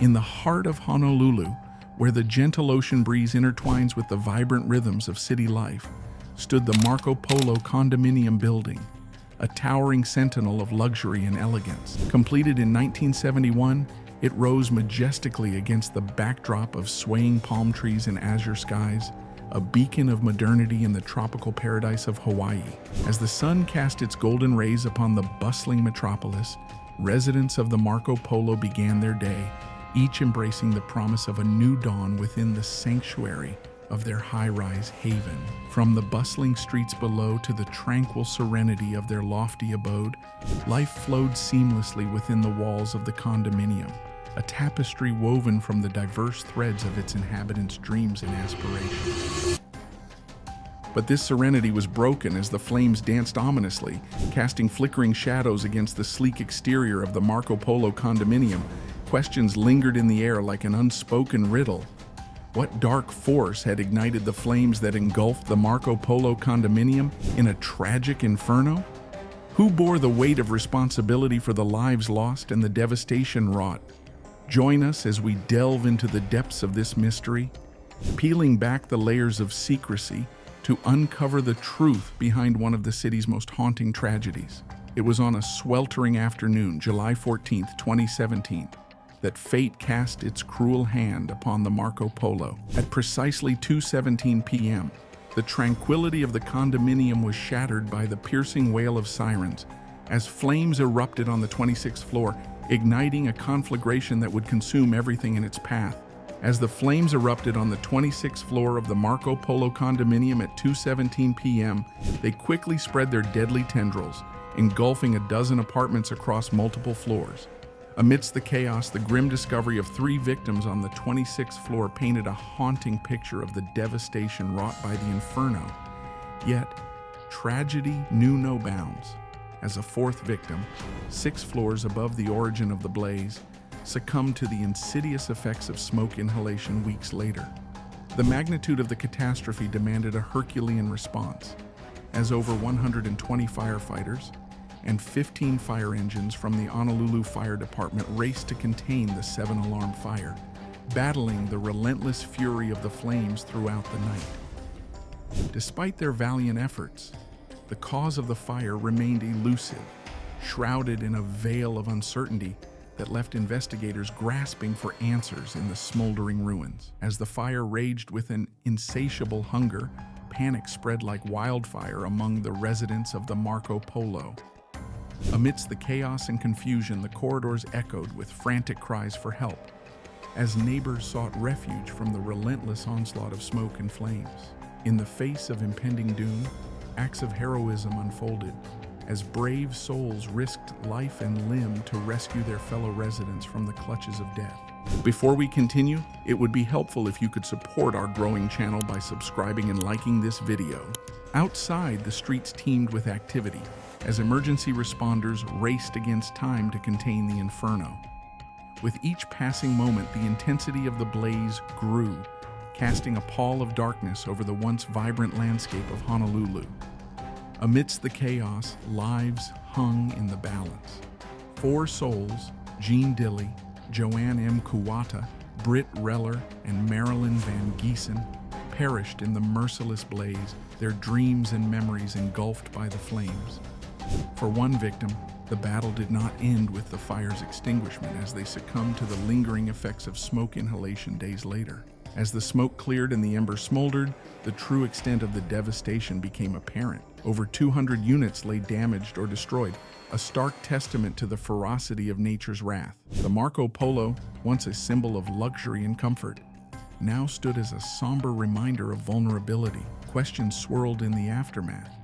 In the heart of Honolulu, where the gentle ocean breeze intertwines with the vibrant rhythms of city life, stood the Marco Polo condominium building, a towering sentinel of luxury and elegance. Completed in 1971, it rose majestically against the backdrop of swaying palm trees and azure skies, a beacon of modernity in the tropical paradise of Hawaii. As the sun cast its golden rays upon the bustling metropolis, residents of the Marco Polo began their day, each embracing the promise of a new dawn within the sanctuary of their high-rise haven. From the bustling streets below to the tranquil serenity of their lofty abode, life flowed seamlessly within the walls of the condominium, a tapestry woven from the diverse threads of its inhabitants' dreams and aspirations. But this serenity was broken as the flames danced ominously, casting flickering shadows against the sleek exterior of the Marco Polo condominium. Questions lingered in the air like an unspoken riddle. What dark force had ignited the flames that engulfed the Marco Polo condominium in a tragic inferno? Who bore the weight of responsibility for the lives lost and the devastation wrought? Join us as we delve into the depths of this mystery, peeling back the layers of secrecy to uncover the truth behind one of the city's most haunting tragedies. It was on a sweltering afternoon, July 14, 2017, that fate cast its cruel hand upon the Marco Polo. At precisely 2:17 p.m., the tranquility of the condominium was shattered by the piercing wail of sirens as flames erupted on the 26th floor, igniting a conflagration that would consume everything in its path. As the flames erupted on the 26th floor of the Marco Polo condominium at 2:17 p.m., they quickly spread their deadly tendrils, engulfing a dozen apartments across multiple floors. Amidst the chaos, the grim discovery of 3 victims on the 26th floor painted a haunting picture of the devastation wrought by the Inferno. Yet, tragedy knew no bounds, as a 4th victim, 6 floors above the origin of the blaze, succumbed to the insidious effects of smoke inhalation weeks later. The magnitude of the catastrophe demanded a Herculean response, as over 120 firefighters and 15 fire engines from the Honolulu Fire Department raced to contain the 7-alarm fire, battling the relentless fury of the flames throughout the night. Despite their valiant efforts, the cause of the fire remained elusive, shrouded in a veil of uncertainty that left investigators grasping for answers in the smoldering ruins. As the fire raged with an insatiable hunger, panic spread like wildfire among the residents of the Marco Polo. Amidst the chaos and confusion, the corridors echoed with frantic cries for help, as neighbors sought refuge from the relentless onslaught of smoke and flames. In the face of impending doom, acts of heroism unfolded, as brave souls risked life and limb to rescue their fellow residents from the clutches of death. Before we continue, it would be helpful if you could support our growing channel by subscribing and liking this video. Outside, the streets teemed with activity, as emergency responders raced against time to contain the inferno. With each passing moment, the intensity of the blaze grew, casting a pall of darkness over the once vibrant landscape of Honolulu. Amidst the chaos, lives hung in the balance. 4 souls, Jean Dilley, Joanne M. Kuwata, Britt Reller, and Marilyn Van Giesen, perished in the merciless blaze, their dreams and memories engulfed by the flames. For one victim, the battle did not end with the fire's extinguishment as they succumbed to the lingering effects of smoke inhalation days later. As the smoke cleared and the embers smoldered, the true extent of the devastation became apparent. Over 200 units lay damaged or destroyed, a stark testament to the ferocity of nature's wrath. The Marco Polo, once a symbol of luxury and comfort, now stood as a somber reminder of vulnerability. Questions swirled in the aftermath.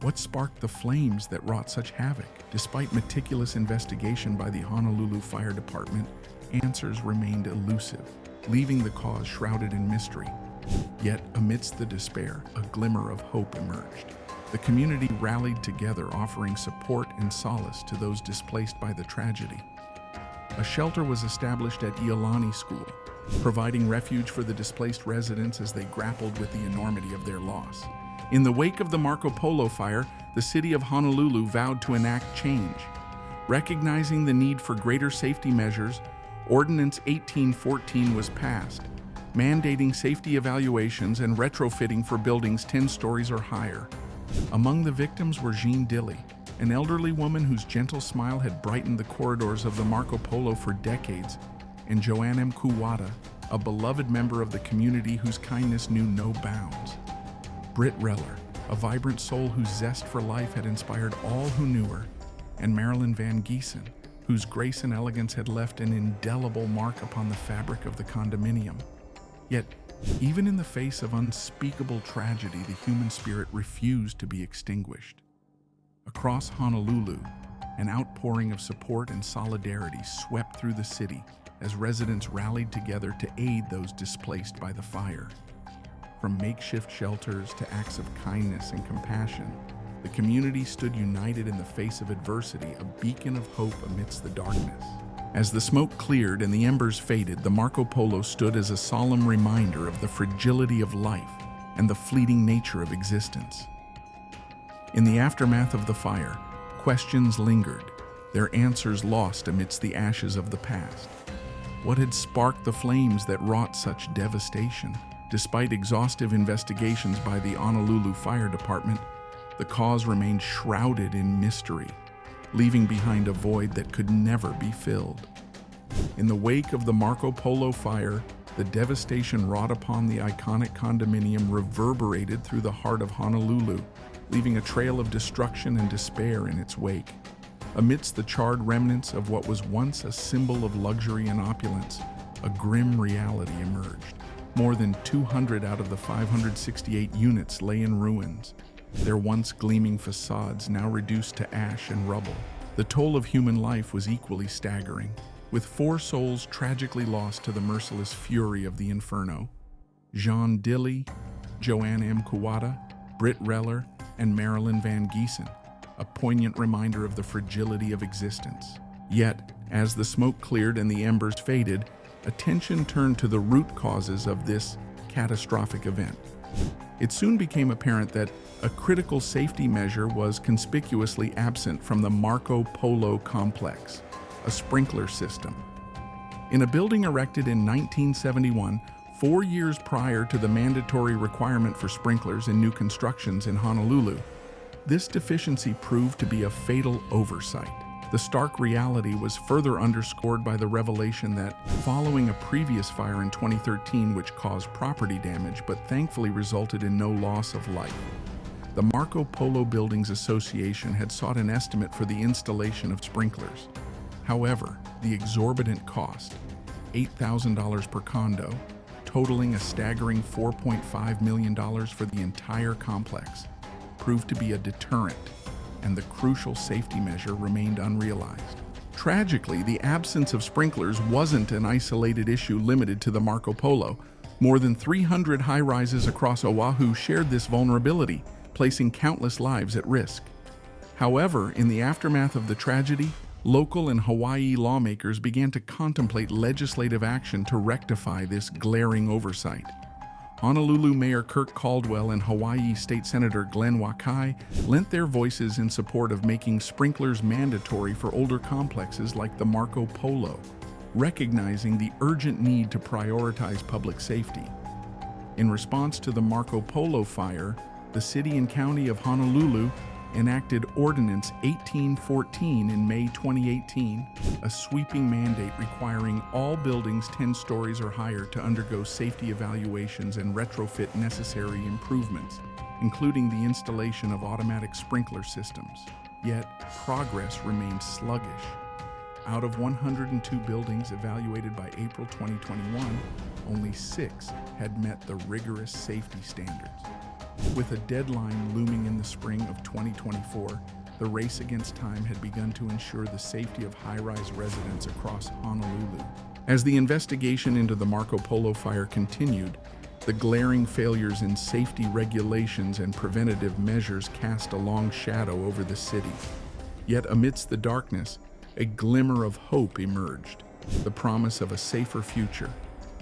What sparked the flames that wrought such havoc? Despite meticulous investigation by the Honolulu Fire Department, answers remained elusive, leaving the cause shrouded in mystery. Yet, amidst the despair, a glimmer of hope emerged. The community rallied together, offering support and solace to those displaced by the tragedy. A shelter was established at Iolani School, providing refuge for the displaced residents as they grappled with the enormity of their loss. In the wake of the Marco Polo fire, the city of Honolulu vowed to enact change. Recognizing the need for greater safety measures, Ordinance 1814 was passed, mandating safety evaluations and retrofitting for buildings 10 stories or higher. Among the victims were Jean Dilly, an elderly woman whose gentle smile had brightened the corridors of the Marco Polo for decades, and Joanne M. Kuwata, a beloved member of the community whose kindness knew no bounds. Britt Reller, a vibrant soul whose zest for life had inspired all who knew her, and Marilyn Van Giesen, whose grace and elegance had left an indelible mark upon the fabric of the condominium. Yet, even in the face of unspeakable tragedy, the human spirit refused to be extinguished. Across Honolulu, an outpouring of support and solidarity swept through the city as residents rallied together to aid those displaced by the fire. From makeshift shelters to acts of kindness and compassion, the community stood united in the face of adversity, a beacon of hope amidst the darkness. As the smoke cleared and the embers faded, the Marco Polo stood as a solemn reminder of the fragility of life and the fleeting nature of existence. In the aftermath of the fire, questions lingered, their answers lost amidst the ashes of the past. What had sparked the flames that wrought such devastation? Despite exhaustive investigations by the Honolulu Fire Department, the cause remained shrouded in mystery, leaving behind a void that could never be filled. In the wake of the Marco Polo fire, the devastation wrought upon the iconic condominium reverberated through the heart of Honolulu, leaving a trail of destruction and despair in its wake. Amidst the charred remnants of what was once a symbol of luxury and opulence, a grim reality emerged. More than 200 out of the 568 units lay in ruins, their once gleaming facades now reduced to ash and rubble. The toll of human life was equally staggering, with 4 souls tragically lost to the merciless fury of the Inferno: Jean Dilly, Joanne M. Kuwata, Britt Reller, and Marilyn Van Giesen, a poignant reminder of the fragility of existence. Yet, as the smoke cleared and the embers faded, attention turned to the root causes of this catastrophic event. It soon became apparent that a critical safety measure was conspicuously absent from the Marco Polo complex: a sprinkler system. In a building erected in 1971, 4 years prior to the mandatory requirement for sprinklers in new constructions in Honolulu, this deficiency proved to be a fatal oversight. The stark reality was further underscored by the revelation that, following a previous fire in 2013 which caused property damage but thankfully resulted in no loss of life, the Marco Polo Buildings Association had sought an estimate for the installation of sprinklers. However, the exorbitant cost, $8,000 per condo, totaling a staggering $4.5 million for the entire complex, proved to be a deterrent, and the crucial safety measure remained unrealized. Tragically, the absence of sprinklers wasn't an isolated issue limited to the Marco Polo. More than 300 high-rises across Oahu shared this vulnerability, placing countless lives at risk. However, in the aftermath of the tragedy, local and Hawaii lawmakers began to contemplate legislative action to rectify this glaring oversight. Honolulu Mayor Kirk Caldwell and Hawaii State Senator Glenn Wakai lent their voices in support of making sprinklers mandatory for older complexes like the Marco Polo, recognizing the urgent need to prioritize public safety. In response to the Marco Polo fire, the City and County of Honolulu enacted Ordinance 1814 in May 2018, a sweeping mandate requiring all buildings 10 stories or higher to undergo safety evaluations and retrofit necessary improvements, including the installation of automatic sprinkler systems. Yet, progress remained sluggish. Out of 102 buildings evaluated by April 2021, only 6 had met the rigorous safety standards. With a deadline looming in the spring of 2024, the race against time had begun to ensure the safety of high-rise residents across Honolulu. As the investigation into the Marco Polo fire continued, the glaring failures in safety regulations and preventative measures cast a long shadow over the city. Yet amidst the darkness, a glimmer of hope emerged, the promise of a safer future,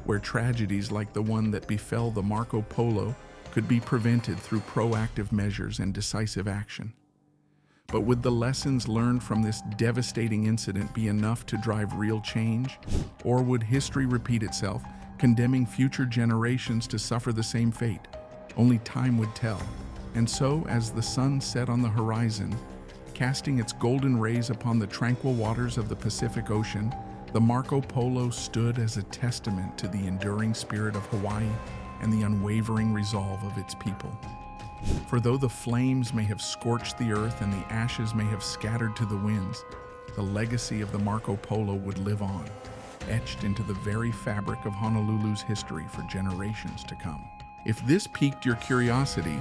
where tragedies like the one that befell the Marco Polo could be prevented through proactive measures and decisive action. But would the lessons learned from this devastating incident be enough to drive real change? Or would history repeat itself, condemning future generations to suffer the same fate? Only time would tell. And so, as the sun set on the horizon, casting its golden rays upon the tranquil waters of the Pacific Ocean, the Marco Polo stood as a testament to the enduring spirit of Hawaii and the unwavering resolve of its people. For though the flames may have scorched the earth and the ashes may have scattered to the winds, the legacy of the Marco Polo would live on, etched into the very fabric of Honolulu's history for generations to come. If this piqued your curiosity,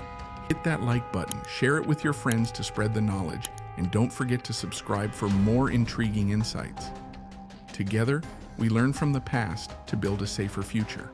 hit that like button, share it with your friends to spread the knowledge, and don't forget to subscribe for more intriguing insights. Together, we learn from the past to build a safer future.